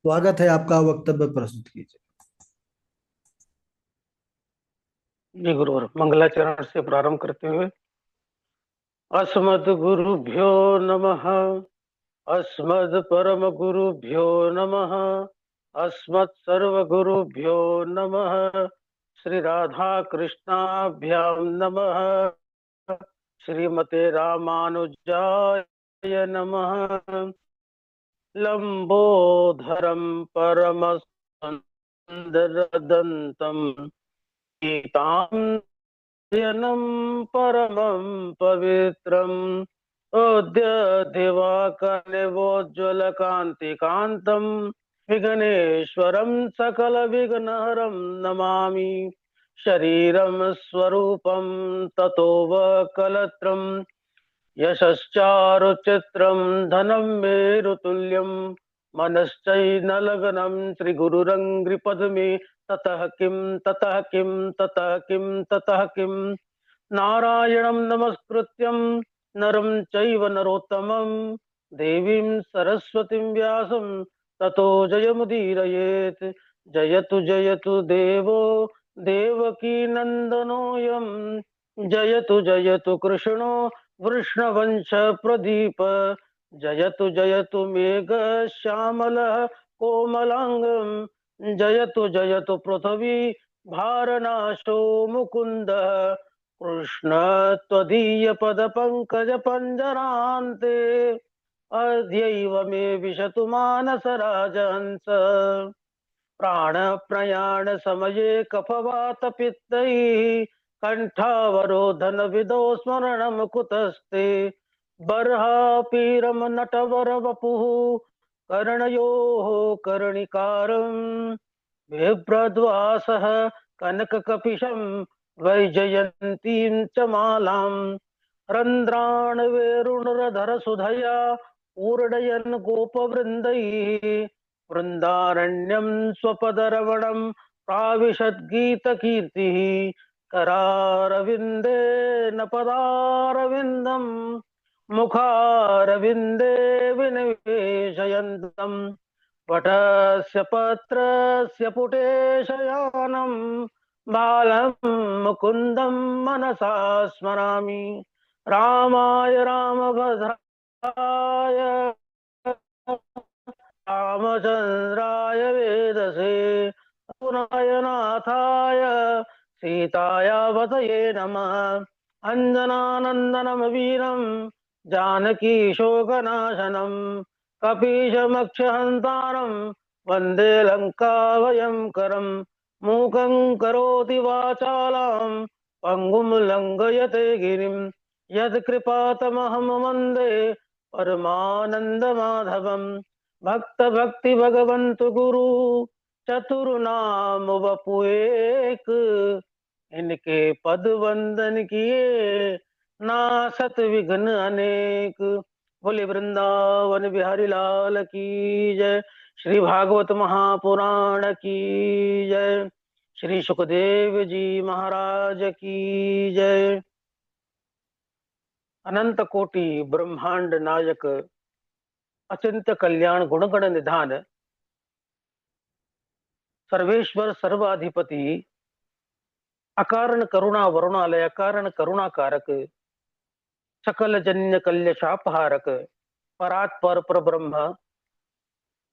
स्वागत है आपका। वक्तव्य प्रस्तुत कीजिए। जी गुरुवर, मंगलाचरण से प्रारंभ करते हुए अस्मद् गुरुभ्यो नमः। अस्मद् परम गुरुभ्यो नमः। अस्मत् सर्व गुरुभ्यो नमः। श्री राधा कृष्णाभ्यां नमः। श्रीमते रामानुजाय नमः। लंबोधरं परमसुन्दरदन्तं गीतां परमं पवित्रम् अद्य दिवाकरवोज्ज्वलकान्तिकान्तं विघ्नेश्वरं सकलविघ्नहरं नमामि। शरीरं स्वरूपं ततो वकलत्रं यशश्चारुचित्रं धनं मेरुतुल्यं मनश्चैनलग्नं श्रीगुरुरङ्घ्रिपद्मे ततः किं ततः किं ततः किं ततः किं नारायणं नमस्कृत्यं नरं चैव नरोत्तमं देवीं सरस्वतीं व्यासं ततो जयमुदीरयेत्। जयतु जयतु देवो देवकी नन्दनोऽयं। जयतु जयतु कृष्णो वृष्णवंश प्रदीप। जयतु जयतु मेघ श्यामल कोमलांगम। जयतु जयतु पृथ्वी भारनाशो मुकुंद। कृष्ण त्वदीय पद पंकज पंजरान्ते अद्यैव मे विशतु मानस राजहंस। प्राण प्रयाण समये कफवात पित्तैः कंठावरोधन विदो स्मरणं कुतस्ते। बर्हापीरम नटवर वपुः कर्णयोः कर्णिकारं बिभ्रद्वासः कनककपिशं वैजयन्तीं च मालां। रन्ध्रान् वेरुणरधर सुधया पूर्णयन् गोपवृन्दैः वृन्दारण्यं स्वपदरवणं प्राविशद्गीतकीर्तिः। करारविन्देन पदारविन्दं मुखारविन्दे विनिवेशयन्तं वटस्य पत्रस्य पुटे शयानं बालं मुकुन्दं मनसा स्मरामि। रामाय रामभद्राय रामचन्द्राय वेदसे पुनाय नाथाय सीताया वतये नमः। अञ्जनानन्दनं वीरं जानकी शोकनाशनं कपीशमक्षहन्तारं वन्दे लङ्काभयङ्करं। मूकं करोति वाचालां पङ्गुं लङ्घयते गिरिं यत्कृपातमहं वन्दे परमानन्दमाधवम्। भक्त भक्ति भगवंत गुरु चतुर नाम वपु एक। इनके पद वंदन किए नासत विघ्न अनेक। बोले वृंदावन बिहारी लाल की जय। श्री भागवत महापुराण की जय। श्री सुखदेव जी महाराज की जय। अनंत कोटि ब्रह्मांड नायक अचिंत्य कल्याण गुणगण निधान सर्वेश्वर सर्वाधिपति अकारण करुणा वरुणालय अकारण करुणा कारक सकल जन्य कल्य शापहारक परात पर ब्रह्म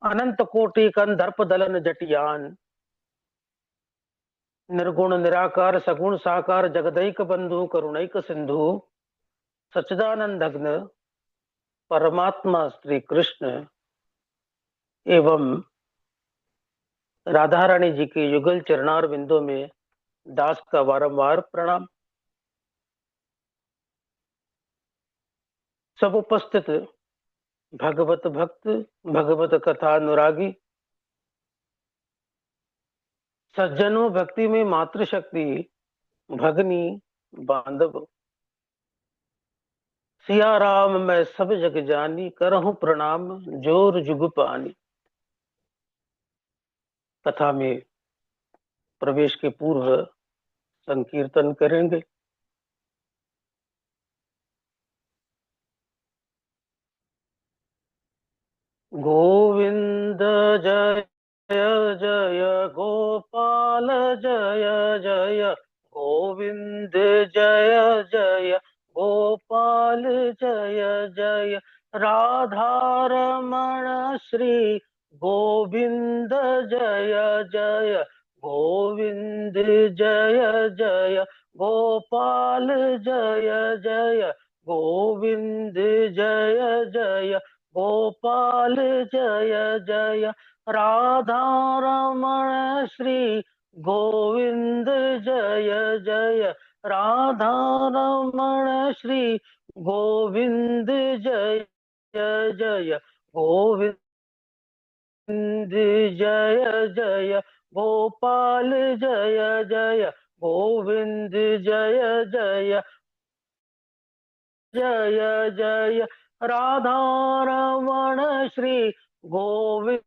अनंत कोटि कंदर्प दलन जटियान निर्गुण निराकार सगुण साकार जगदैक बंधु करुणैक सिंधु सच्चिदानंदघ्न परमात्मा श्री कृष्ण एवं राधा रानी जी के युगल चरणार बिंदु में दास का बारंबार प्रणाम। सब उपस्थित भगवत भक्त भगवत कथा अनुरागी सज्जनों भक्ति में मातृशक्ति भगनी बांधव सिया राम मैं सब जग जानी करहूं प्रणाम जोर जुग पानी। कथा में प्रवेश के पूर्व संकीर्तन करेंगे। गोविंद जय जय जय गोविंद, जय जय गोपाल, जय जय राधा रमण श्री गोविंद, जय जय गोविंद, जय जय गोपाल, जय जय गोविंद, जय जय गोपाल, जय जय राधा रमण श्री गोविंद, जय जय राधा रमण श्री गोविंद, जय जय गोविंद, जय जय गोपाल, जय जय गोविंद, जय जय जय जय राधा रमण श्री गोविंद,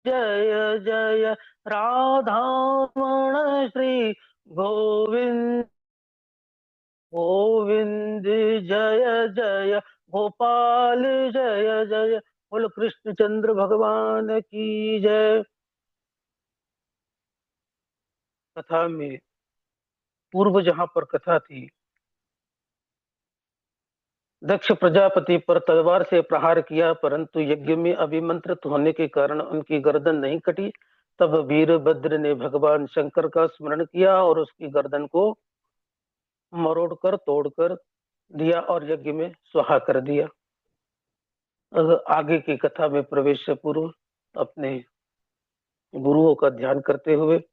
जय जय राधा रमण श्री गोविंद, गोविंद, जय जय गोपाल, जय जय। बोलो कृष्णचंद्र भगवान की जय। कथा में पूर्व जहां पर कथा थी, दक्ष प्रजापति पर तलवार से प्रहार किया, परंतु यज्ञ में अभिमंत्रित होने के कारण उनकी गर्दन नहीं कटी। तब वीरभद्र ने भगवान शंकर का स्मरण किया और उसकी गर्दन को मरोड़कर तोड़कर दिया और यज्ञ में स्वाहा कर दिया। आगे की कथा में प्रवेश से पूर्व अपने गुरुओं का ध्यान करते हुए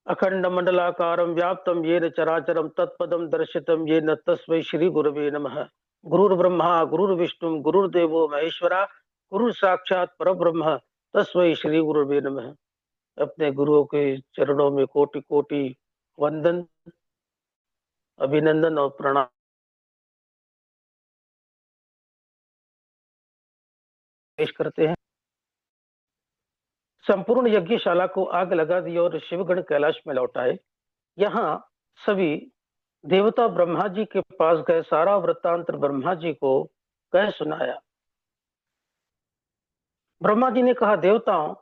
अखंड मंडलाकारं व्याप्तं येन चराचरं तत्पदं दर्शितं येन तस्मै श्री गुरवे नमः। गुरुर्ब्रह्मा गुरुर्विष्णु गुरुर्देवो महेश्वरा, गुरु साक्षात परब्रह्म तस्मै श्री गुरवे नमः। अपने गुरुओं के चरणों में कोटि कोटि वंदन, अभिनंदन और प्रणाम पेश करते हैं। संपूर्ण यज्ञशाला को आग लगा दी और शिवगण कैलाश में लौट आए। यहाँ सभी देवता ब्रह्मा जी के पास गए, सारा वृत्तांत ब्रह्मा जी को कह सुनाया। ब्रह्मा जी ने कहा, देवताओं,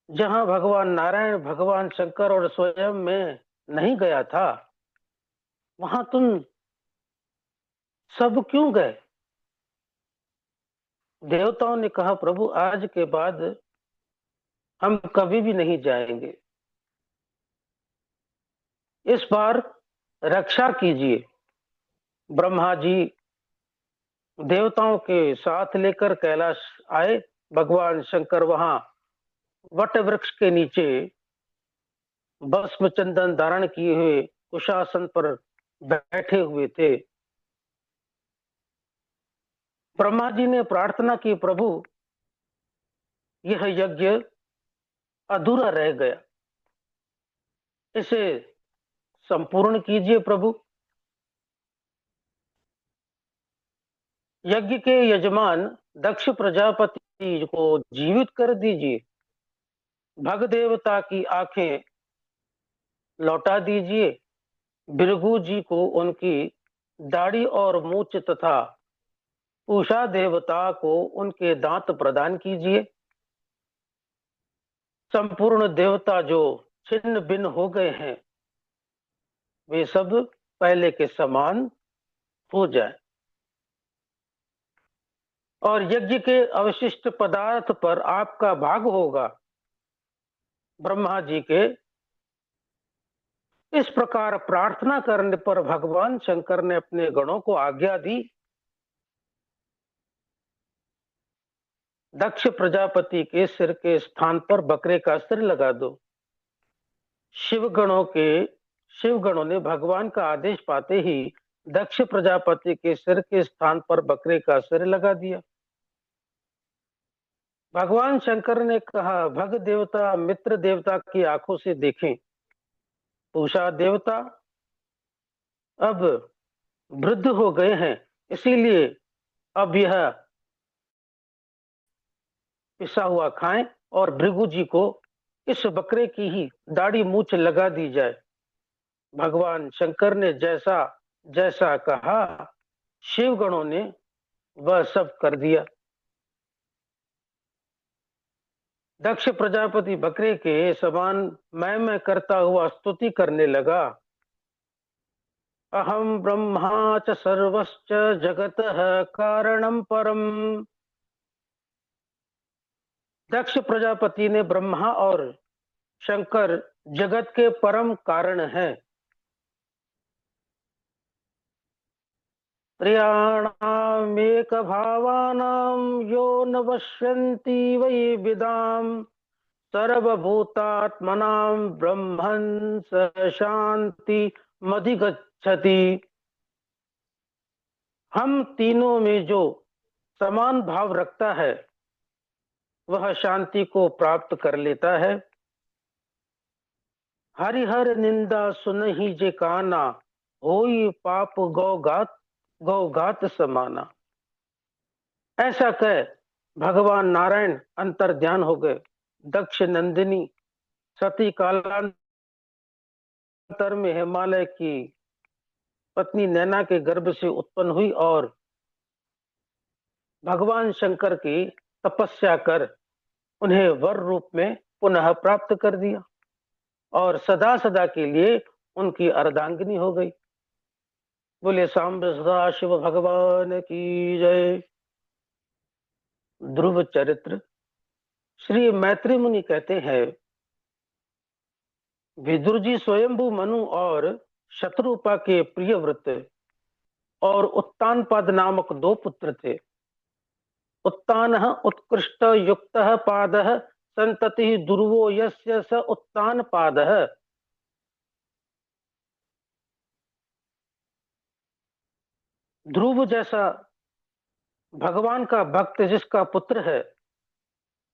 जहां भगवान नारायण, भगवान शंकर और स्वयं मैं नहीं गया था, वहां तुम सब क्यों गए? देवताओं ने कहा, प्रभु आज के बाद हम कभी भी नहीं जाएंगे, इस बार रक्षा कीजिए। ब्रह्मा जी देवताओं के साथ लेकर कैलाश आए। भगवान शंकर वहां वट वृक्ष के नीचे भस्म चंदन धारण किए हुए कुशासन पर बैठे हुए थे। ब्रह्मा जी ने प्रार्थना की, प्रभु यह यज्ञ अधूरा रह गया, इसे संपूर्ण कीजिए प्रभु। यज्ञ के यजमान दक्ष प्रजापति को जीवित कर दीजिए, भग देवता की आंखें लौटा दीजिए, भृगु जी को उनकी दाढ़ी और मूछ तथा उषा देवता को उनके दांत प्रदान कीजिए। संपूर्ण देवता जो छिन्न भिन्न हो गए हैं, वे सब पहले के समान हो जाए और यज्ञ के अवशिष्ट पदार्थ पर आपका भाग होगा। ब्रह्मा जी के इस प्रकार प्रार्थना करने पर भगवान शंकर ने अपने गणों को आज्ञा दी, दक्ष प्रजापति के सिर के स्थान पर बकरे का सिर लगा दो। शिवगणों ने भगवान का आदेश पाते ही दक्ष प्रजापति के सिर के स्थान पर बकरे का सिर लगा दिया। भगवान शंकर ने कहा, भग देवता मित्र देवता की आंखों से देखें। उषा देवता अब वृद्ध हो गए हैं, इसीलिए अब यह पिसा हुआ खाएं और भृगु जी को इस बकरे की ही दाढ़ी मूछ लगा दी जाए। भगवान शंकर ने जैसा जैसा कहा, शिवगणों ने वह सब कर दिया। दक्ष प्रजापति बकरे के समान मैं करता हुआ स्तुति करने लगा। अहम ब्रह्मा च सर्वश्च जगतः कारणम परम। दक्ष प्रजापति ने ब्रह्मा और शंकर जगत के परम कारण हैं। प्रियाणामेक भावानां यो न वश्यन्ति वै विदाम सर्वभूतात्मनां ब्रह्मन् स शांति मधिगच्छति। हम तीनों में जो समान भाव रखता है वह शांति को प्राप्त कर लेता है। हरिहर निंदा सुनहि जे काना होई पाप गौघात समाना। ऐसा कह भगवान नारायण अंतर ध्यान हो गए। दक्ष नंदिनी सती कालांतर में हिमालय की पत्नी नैना के गर्भ से उत्पन्न हुई और भगवान शंकर की तपस्या कर उन्हें वर रूप में पुनः प्राप्त कर दिया और सदा सदा के लिए उनकी अर्धांगिनी हो गई। बोले सांब सदा शिव भगवान की जय। ध्रुव चरित्र। श्री मैत्री मुनि कहते हैं, विदुर जी स्वयंभू मनु और शत्रुपा के प्रिय व्रत और उत्तानपाद नामक दो पुत्र थे। उत्तानः उत्कृष्ट युक्तः पादः संतति दुर्वो यस्य स उत्तानपादः। ध्रुव जैसा भगवान का भक्त जिसका पुत्र है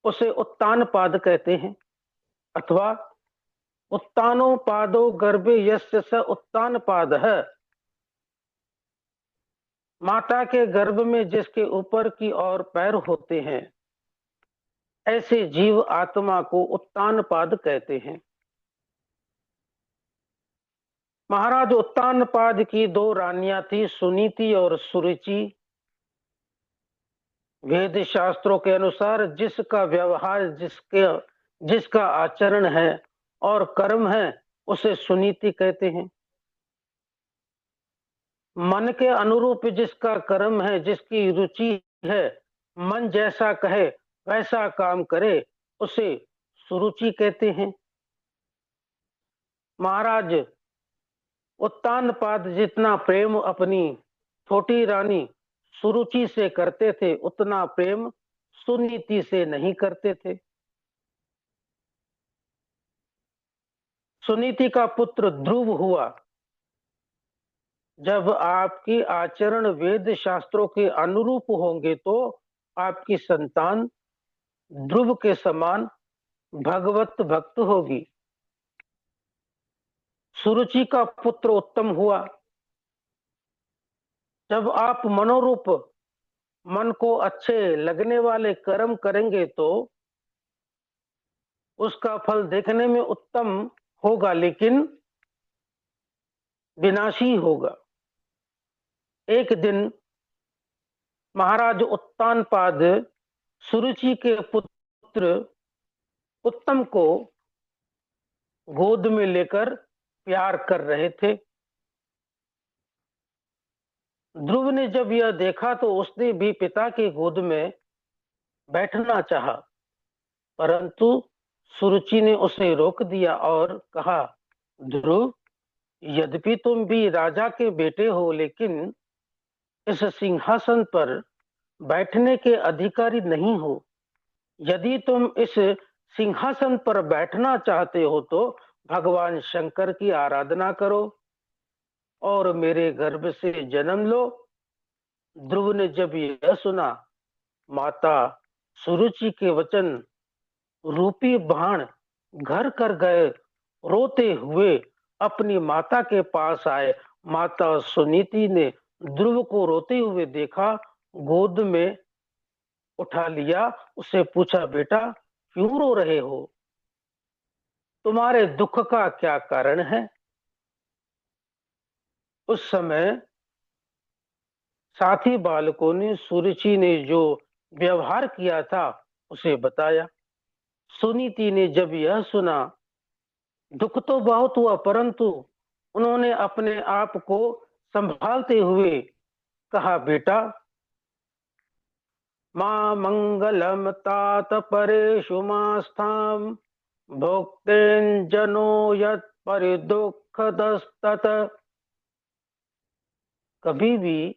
उसे उत्तानपाद कहते हैं, अथवा उत्तानो पादो गर्भे यस्य स उत्तानपादः। माता के गर्भ में जिसके ऊपर की ओर पैर होते हैं ऐसे जीव आत्मा को उत्तानपाद कहते हैं। महाराज उत्तानपाद की दो रानियां थी, सुनीति और सुरुचि। वेद शास्त्रों के अनुसार जिसका व्यवहार जिसका आचरण है और कर्म है उसे सुनीति कहते हैं। मन के अनुरूप जिसका कर्म है, जिसकी रुचि है, मन जैसा कहे वैसा काम करे उसे सुरुचि कहते हैं। महाराज उत्तानपाद जितना प्रेम अपनी छोटी रानी सुरुचि से करते थे उतना प्रेम सुनीति से नहीं करते थे। सुनीति का पुत्र ध्रुव हुआ। जब आपकी आचरण वेद शास्त्रों के अनुरूप होंगे तो आपकी संतान ध्रुव के समान भगवत भक्त होगी। सुरुचि का पुत्र उत्तम हुआ। जब आप मनोरूप मन को अच्छे लगने वाले कर्म करेंगे तो उसका फल देखने में उत्तम होगा लेकिन विनाशी होगा। एक दिन महाराज उत्तानपाद सुरुचि के पुत्र उत्तम को गोद में लेकर प्यार कर रहे थे। ध्रुव ने जब यह देखा तो उसने भी पिता की गोद में बैठना चाहा, परंतु सुरुचि ने उसे रोक दिया और कहा, ध्रुव, यद्यपि तुम भी राजा के बेटे हो लेकिन इस सिंहासन पर बैठने के अधिकारी नहीं हो। यदि तुम इस सिंहासन पर बैठना चाहते हो तो भगवान शंकर की आराधना करो और मेरे गर्भ से जन्म लो। ध्रुव ने जब यह सुना, माता सुरुचि के वचन रूपी बाण घर कर गए। रोते हुए अपनी माता के पास आए। माता सुनीति ने ध्रुव को रोते हुए देखा, गोद में उठा लिया, उससे पूछा, बेटा क्यों रो रहे हो? तुम्हारे दुख का क्या कारण है? उस समय साथी बालकों ने सुरुचि ने जो व्यवहार किया था उसे बताया। सुनीति ने जब यह सुना, दुख तो बहुत हुआ, परंतु उन्होंने अपने आप को संभालते हुए कहा, बेटा, मां मंगलम तात परेषु मास्थाम भोक्तेंजनो यत् परिदुःखदस्तत। कभी भी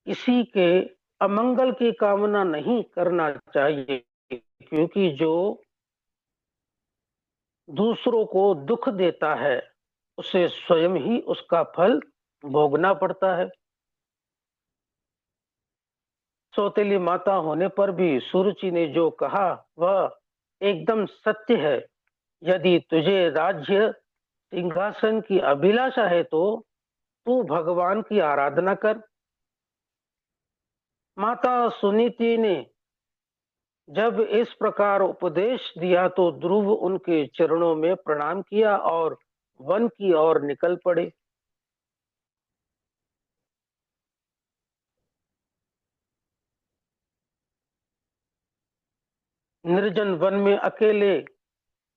किसी के अमंगल की कामना नहीं करना चाहिए, क्योंकि जो दूसरों को दुख देता है उसे स्वयं ही उसका फल भोगना पड़ता है। सौतेली माता होने पर भी सुरुचि ने जो कहा वह एकदम सत्य है। यदि तुझे राज्य सिंहासन की अभिलाषा है तो तू भगवान की आराधना कर। माता सुनीति ने जब इस प्रकार उपदेश दिया तो ध्रुव उनके चरणों में प्रणाम किया और वन की ओर निकल पड़े। निर्जन वन में अकेले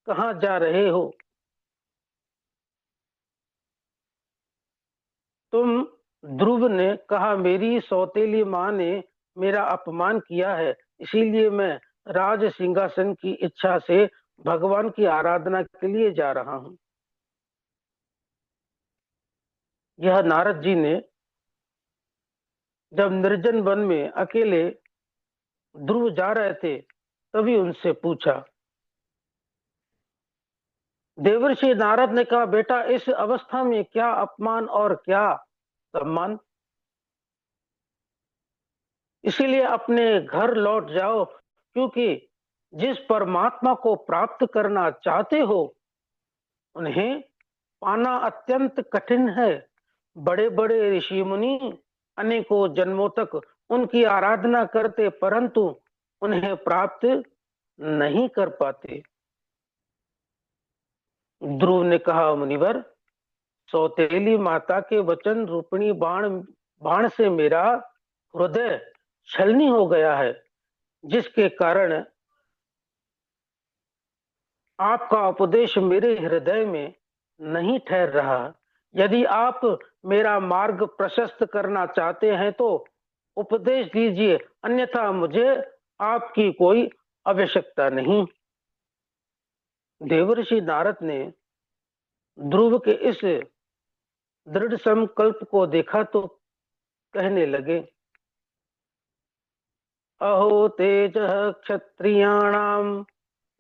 कहाँ जा रहे हो? तुम, ध्रुव ने कहा, मेरी सौतेली माँ ने मेरा अपमान किया है, इसीलिए मैं राज सिंहासन की इच्छा से भगवान की आराधना के लिए जा रहा हूँ। यह नारद जी ने जब निर्जन वन में अकेले ध्रुव जा रहे थे तभी उनसे पूछा। देवर्षि नारद ने कहा, बेटा, इस अवस्था में क्या अपमान और क्या सम्मान, इसीलिए अपने घर लौट जाओ, क्योंकि जिस परमात्मा को प्राप्त करना चाहते हो उन्हें पाना अत्यंत कठिन है। बड़े बड़े ऋषि मुनि अनेकों जन्मों तक उनकी आराधना करते, परंतु उन्हें प्राप्त नहीं कर पाते। ध्रुव ने कहा, मुनिवर, सौतेली माता के वचन रूपिणी बाण से मेरा हृदय छलनी हो गया है, जिसके कारण आपका उपदेश मेरे हृदय में नहीं ठहर रहा। यदि आप मेरा मार्ग प्रशस्त करना चाहते हैं तो उपदेश दीजिए, अन्यथा मुझे आपकी कोई आवश्यकता नहीं। देवर्षि नारद ने ध्रुव के इस दृढ़ संकल्प को देखा तो कहने लगे, अहो तेज क्षत्रियाणाम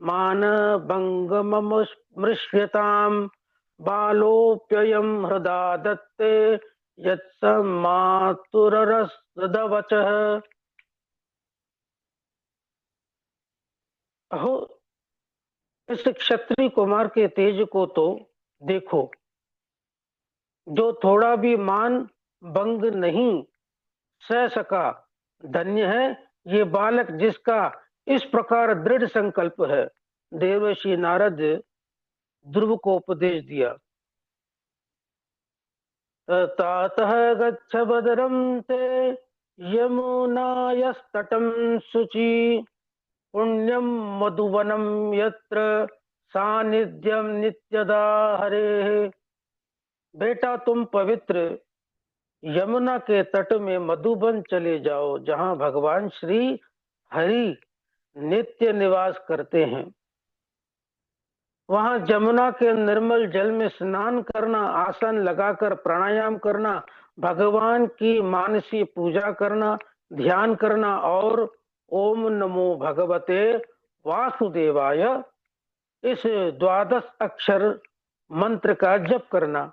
मान भंगममृष्यताम बालोप्ययं हृदा दत्ते यत्समातुररसदवचः। अहो, इस क्षत्रिय कुमार के तेज को तो देखो, जो थोड़ा भी मान भंग नहीं सह सका। धन्य है ये बालक जिसका इस प्रकार दृढ़ संकल्प है। देवर्षि नारद ध्रुव को उपदेश दिया। तातः गच्छ बदरं ते यमुनायस्तटं शुचि पुण्यं मधुवनं यत्र सानिध्यं नित्यदा हरेः। बेटा, तुम पवित्र यमुना के तट में मधुबन चले जाओ, जहां भगवान श्री हरि नित्य निवास करते हैं। वहां जमुना के निर्मल जल में स्नान करना, आसन लगाकर प्राणायाम करना, भगवान की मानसी पूजा करना, ध्यान करना और ओम नमो भगवते वासुदेवाय इस द्वादश अक्षर मंत्र का जप करना।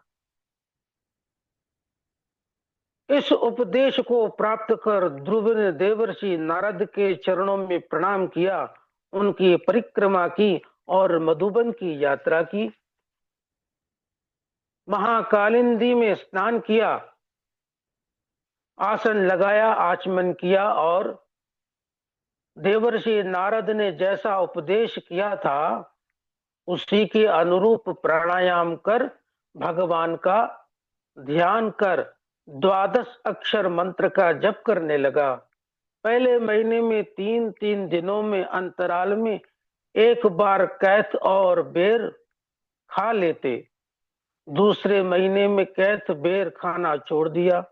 इस उपदेश को प्राप्त कर ध्रुव ने देवर्षि नारद के चरणों में प्रणाम किया, उनकी परिक्रमा की और मधुबन की यात्रा की। महाकालिंदी में स्नान किया, आसन लगाया, आचमन किया और देवर्षि नारद ने जैसा उपदेश किया था उसी के अनुरूप प्राणायाम कर भगवान का ध्यान कर द्वादश अक्षर मंत्र का जप करने लगा। पहले महीने में 3-3 दिनों में अंतराल में एक बार कैथ और बेर खा लेते, दूसरे महीने में कैथ बेर खाना छोड़ दिया।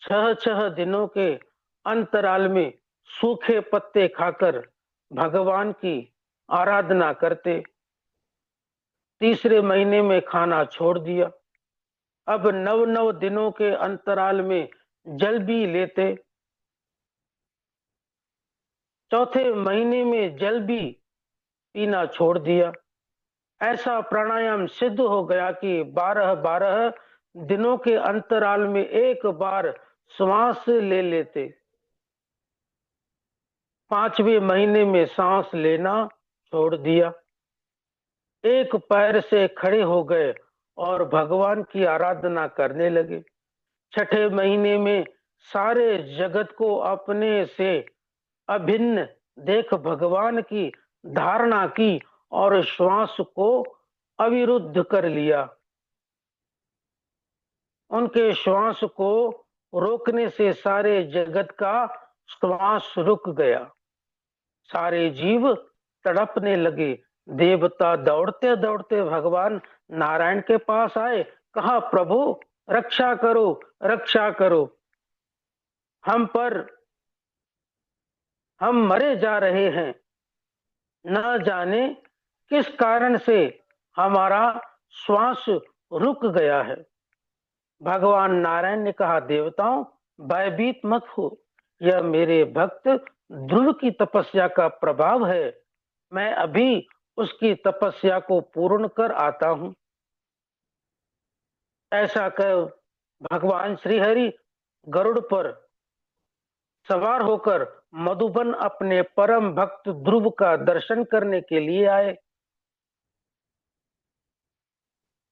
6 दिनों के अंतराल में सूखे पत्ते खाकर भगवान की आराधना करते, तीसरे महीने में खाना छोड़ दिया। अब 9 दिनों के अंतराल में जल भी लेते, चौथे महीने में जल भी पीना छोड़ दिया। ऐसा प्राणायाम सिद्ध हो गया कि 12-12 दिनों के अंतराल में एक बार श्वास ले लेते, 5वें महीने में सांस लेना छोड़ दिया। एक पैर से खड़े हो गए और भगवान की आराधना करने लगे। 6ठे महीने में सारे जगत को अपने से अभिन्न देख भगवान की धारणा की और श्वास को अविरुद्ध कर लिया। उनके श्वास को रोकने से सारे जगत का श्वास रुक गया। सारे जीव तड़पने लगे। देवता दौड़ते दौड़ते भगवान नारायण के पास आए, कहा प्रभु रक्षा करो, रक्षा करो, हम मरे जा रहे हैं, न जाने किस कारण से हमारा श्वास रुक गया है। भगवान नारायण ने कहा देवताओं भयभीत मत हो, यह मेरे भक्त ध्रुव की तपस्या का प्रभाव है। मैं अभी उसकी तपस्या को पूर्ण कर आता हूं। ऐसा कह भगवान श्री हरि गरुड़ पर सवार होकर मधुबन अपने परम भक्त ध्रुव का दर्शन करने के लिए आए।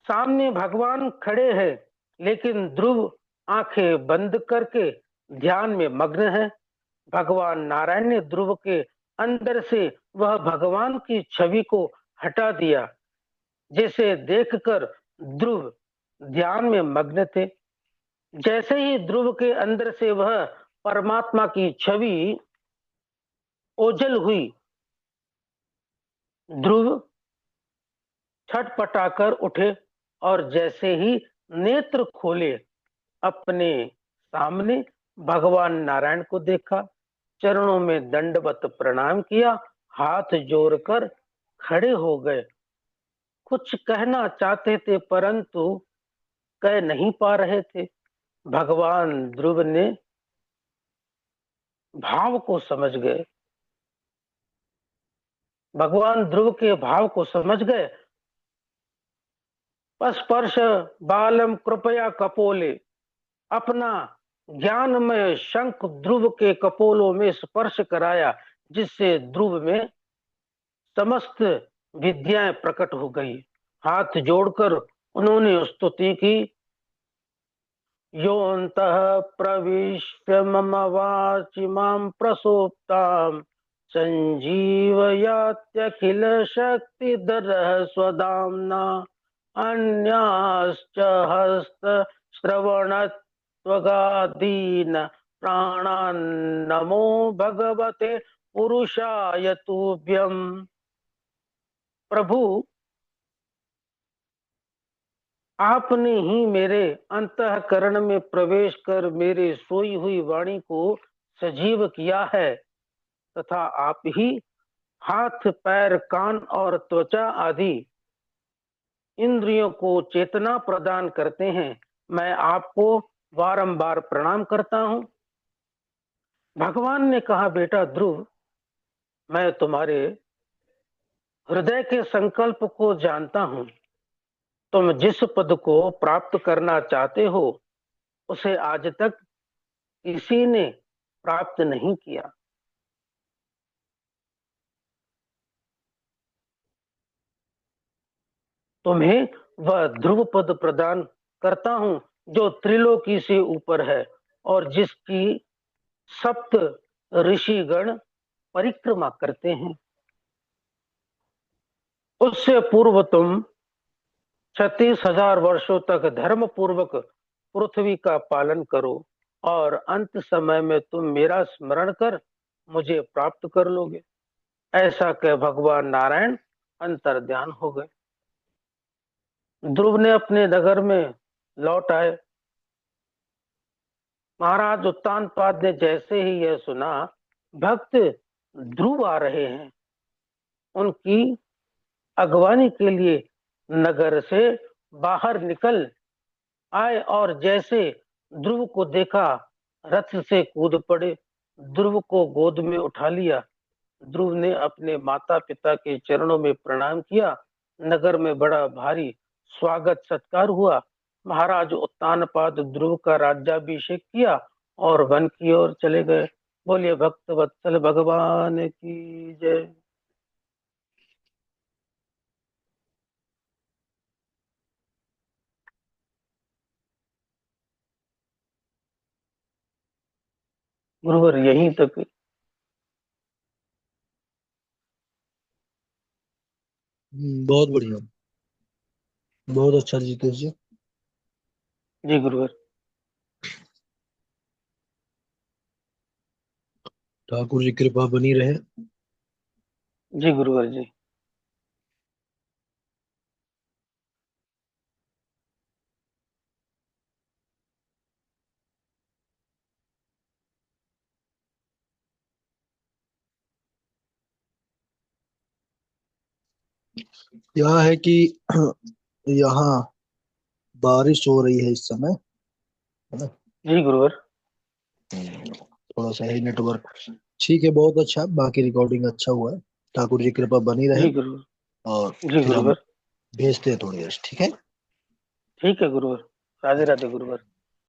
सामने भगवान खड़े हैं, लेकिन ध्रुव आंखें बंद करके ध्यान में मग्न है। भगवान नारायण ने ध्रुव के अंदर से वह भगवान की छवि को हटा दिया, जिसे देखकर ध्रुव ध्यान में मग्न थे। जैसे ही ध्रुव के अंदर से वह परमात्मा की छवि ओझल हुई, ध्रुव छटपटाकर उठे और जैसे ही नेत्र खोले अपने सामने भगवान नारायण को देखा, चरणों में दंडवत प्रणाम किया, हाथ जोड़कर खड़े हो गए। कुछ कहना चाहते थे परंतु कह नहीं पा रहे थे। भगवान ध्रुव ने भाव को समझ गए, भगवान ध्रुव के भाव को समझ गए। स्पर्श बालम कृपया कपोले, अपना ज्ञानमय शंख ध्रुव के कपोलों में स्पर्श कराया, जिससे ध्रुव में समस्त विद्याएं प्रकट हो गई। हाथ जोड़कर उन्होंने स्तुति की, योऽन्तः प्रविश्य मम वाचि मां प्रसोप्तां संजीवयात्यखिल शक्तिधरः स्वधाम्ना अन्याश्च हस्तश्रवणत्वगादीन् प्राणान् नमो भगवते पुरुषाय तुभ्यम्। प्रभु आपने ही मेरे अंतःकरण में प्रवेश कर मेरे सोई हुई वाणी को सजीव किया है, तथा आप ही हाथ पैर कान और त्वचा आदि इंद्रियों को चेतना प्रदान करते हैं। मैं आपको बारंबार प्रणाम करता हूं। भगवान ने कहा बेटा ध्रुव, मैं तुम्हारे हृदय के संकल्प को जानता हूं। तुम जिस पद को प्राप्त करना चाहते हो उसे आज तक किसी ने प्राप्त नहीं किया। तुम्हें वह ध्रुव पद प्रदान करता हूं जो त्रिलोकी से ऊपर है और जिसकी सप्त ऋषिगण परिक्रमा करते हैं। उससे पूर्व तुम 36,000 वर्षों तक धर्म पूर्वक पृथ्वी का पालन करो और अंत समय में तुम मेरा स्मरण कर मुझे प्राप्त कर लोगे। ऐसा कह भगवान नारायण अंतर्ध्यान हो गए। ध्रुव ने अपने नगर में लौट आए। महाराज उत्तानपाद ने जैसे ही यह सुना, भक्त ध्रुव आ रहे हैं, उनकी अगवानी के लिए नगर से बाहर निकल आए और जैसे ध्रुव को देखा, रथ से कूद पड़े, ध्रुव को गोद में उठा लिया। ध्रुव ने अपने माता पिता के चरणों में प्रणाम किया। नगर में बड़ा भारी स्वागत सत्कार हुआ। महाराज उत्तानपाद ध्रुव का राज्याभिषेक किया और वन की ओर चले गए। बोलिए भक्त वत्सल भगवान की जय। गुरुवर यहीं तक। बहुत बढ़िया। बहुत अच्छा जितेश जी। जी गुरुवर। ठाकुर जी कृपा बनी रहे। जी गुरुवर जी। यह है कि यहाँ बारिश हो रही है इस समय, है ना। जी गुरुवर। थोड़ा सा ही नेटवर्क। ठीक है, बहुत अच्छा, बाकी रिकॉर्डिंग अच्छा हुआ है। ठाकुर जी कृपा बनी रहे। जी गुरुवर। और जी फिर हम गुरुवर। भेजते हैं थोड़ी देर, ठीक है। ठीक है गुरुवर। राधे राधे गुरुवर।